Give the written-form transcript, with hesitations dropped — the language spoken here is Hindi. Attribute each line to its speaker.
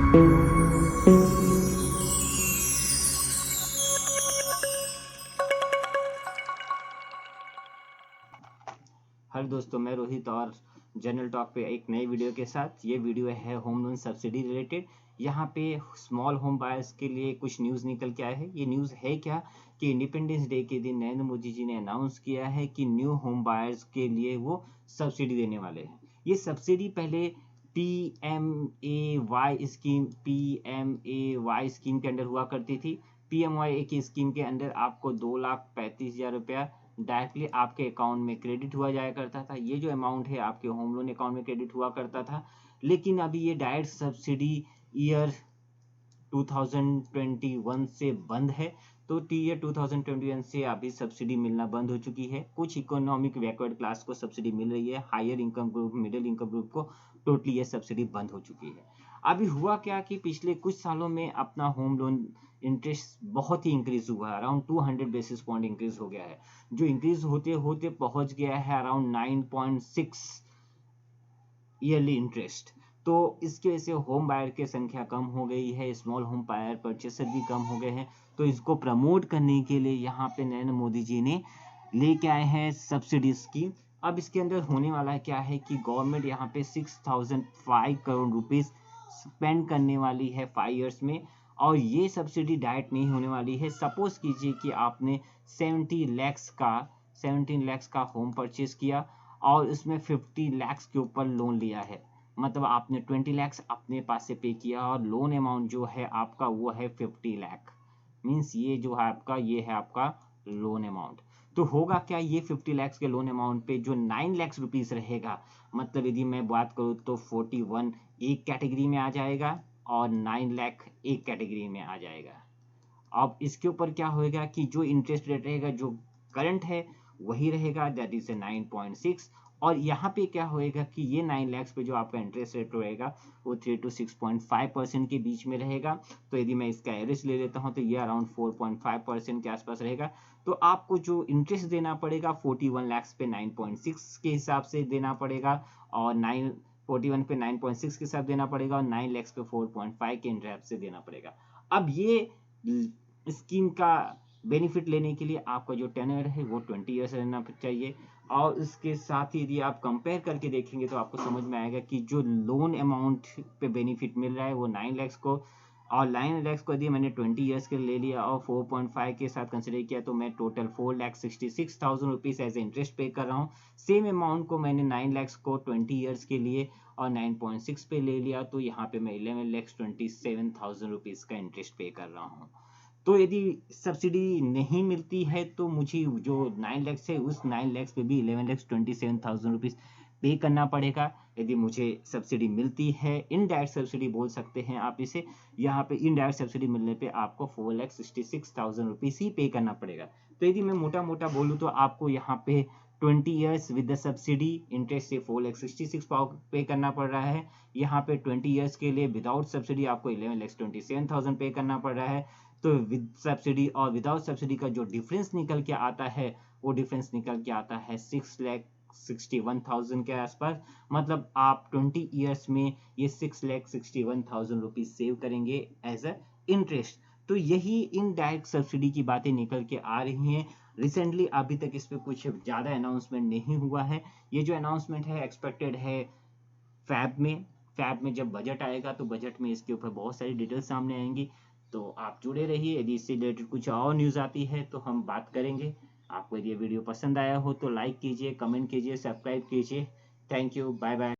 Speaker 1: हेलो दोस्तों, मैं रोहित और जनरल टॉक पे एक नई वीडियो के साथ। ये वीडियो है होम लोन सब्सिडी रिलेटेड। यहाँ पे स्मॉल होम बायर्स के लिए कुछ न्यूज़ निकल के आया है। ये न्यूज़ है क्या कि इंडिपेंडेंस डे के दिन नरेंद्र मोदी जी ने अनाउंस किया है कि न्यू होम बायर्स के लिए वो सब्सिडी देने वाले हैं। ये सब्सिडी पहले P M A Y scheme के अंडर हुआ करती थी। PMAY की स्कीम के अंदर आपको 2,35,000 रुपया डायरेक्टली आपके अकाउंट में क्रेडिट हुआ जाया करता था। ये जो अमाउंट है आपके होम लोन अकाउंट में क्रेडिट हुआ करता था। लेकिन अभी ये डायरेक्ट सब्सिडी ईयर 2021 से बंद है। तो ईयर 2021 से अभी सब्सिडी मिलना बंद हो चुकी है। कुछ इकोनॉमिक बैकवर्ड क्लास को सब्सिडी मिल रही है, higher income group, middle income group को टोटली ये सब्सिडी बंद हो चुकी है। अभी हुआ क्या कि पिछले कुछ सालों में अपना होम लोन इंटरेस्ट बहुत ही इंक्रीज हुआ है। अराउंड 200 बेसिस पॉइंट इंक्रीज हो गया है, जो इंक्रीज होते होते पहुंच गया है अराउंड 9.6 ईयरली इंटरेस्ट। तो इसकी वजह से होम बायर की संख्या कम हो गई है, स्मॉल होम बायर परचेसर भी कम हो गए हैं। तो इसको प्रमोट करने के लिए यहाँ पे नरेंद्र मोदी जी ने लेके आए हैं सब्सिडी स्कीम। अब इसके अंदर होने वाला है क्या है कि गवर्नमेंट यहाँ पे 6,005 करोड़ रुपीज स्पेंड करने वाली है 5 इयर्स में। और ये सब्सिडी डायरेक्ट नहीं होने वाली है। सपोज कीजिए कि आपने 17 लाख का होम परचेज किया और उसमें 50 लाख के ऊपर लोन लिया है। मतलब आपने 20 लाख अपने पास से पे किया और लोन अमाउंट जो है आपका वो है 50 लाख। मीन्स ये जो है आपका, ये है आपका लोन अमाउंट। तो होगा क्या, ये 50 लाख के लोन अमाउंट पे जो 9 लाख रुपीस रहेगा, मतलब यदि मैं बात करूँ तो 41 एक कैटेगरी में आ जाएगा और 9 लाख एक कैटेगरी में आ जाएगा। अब इसके ऊपर क्या होएगा कि जो इंटरेस्ट रेट रहेगा जो करंट है वही रहेगा, दैट इज 9.6। और यहाँ पे क्या होएगा कि ये 9 लाख पे जो आपका इंटरेस्ट रेट रहेगा वो 3 to 6.5% के बीच में रहेगा। तो यदि मैं इसका एवरेज ले लेता हूँ तो ये अराउंड 4.5% के आसपास रहेगा। तो आपको जो इंटरेस्ट देना पड़ेगा 41 लाख पे 9.6 के हिसाब से देना पड़ेगा, और 41 पे 9.6 के हिसाब देना पड़ेगा, और 9 लाख पे 4.5 के हिसाब से देना पड़ेगा। अब ये स्कीम का बेनिफिट लेने के लिए आपका जो टेन्योर है वो 20 ईयर्स रहना चाहिए। और इसके साथ ही यदि आप कंपेयर करके देखेंगे तो आपको समझ में आएगा कि जो लोन अमाउंट पे बेनिफिट मिल रहा है वो 9 लाख को, और 9 लाख को यदि मैंने 20 ईयर्स के ले लिया और 4.5 के साथ कंसिडर किया तो मैं टोटल 4,66,000 रुपीज एज इंटरेस्ट पे कर रहा हूँ। सेम अमाउंट को मैंने 9 लाख को 20 ईयर्स के लिए और 9.6 पे ले लिया तो यहाँ पे मैं 11,27,000 रुपीज का इंटरेस्ट पे कर रहा हूँ। तो यदि सब्सिडी नहीं मिलती है तो मुझे जो 9 लाख है उस 9 लाख पे भी 11,27,000 रुपीज पे करना पड़ेगा। यदि मुझे सब्सिडी मिलती है, इनडायरेक्ट सब्सिडी बोल सकते हैं आप इसे, यहाँ पे इनडायरेक्ट सब्सिडी मिलने पे आपको 4,66,000 रुपीज ही पे करना पड़ेगा। तो यदि मैं मोटा मोटा बोलूँ तो आपको यहाँ पे 20 years with the subsidy interest से 4,66,000 पे करना पड़ रहा है। यहाँ पे 20 ईयर्स के लिए विदाउट सब्सिडी आपको 11,27,000 पे करना पड़ रहा है। तो विद सब्सिडी और विदाउट सब्सिडी का जो डिफरेंस निकल के आता है वो डिफरेंस निकल के आता है 6,61,000 के आसपास। मतलब आप 20 ईयर्स में ये 6,61,000 रुपीज सेव करेंगे एज अ इंटरेस्ट। तो यही इनडायरेक्ट सब्सिडी की बातें निकल के आ रही हैं। रिसेंटली अभी तक इस पे कुछ ज़्यादा अनाउंसमेंट नहीं हुआ है। ये जो अनाउंसमेंट है एक्सपेक्टेड है फैब में जब बजट आएगा तो बजट में इसके ऊपर बहुत सारी डिटेल्स सामने आएंगी। तो आप जुड़े रहिए, यदि इससे रिलेटेड कुछ और न्यूज़ आती है तो हम बात करेंगे। आपको यदि ये वीडियो पसंद आया हो तो लाइक कीजिए, कमेंट कीजिए, सब्सक्राइब कीजिए। Thank you, bye bye.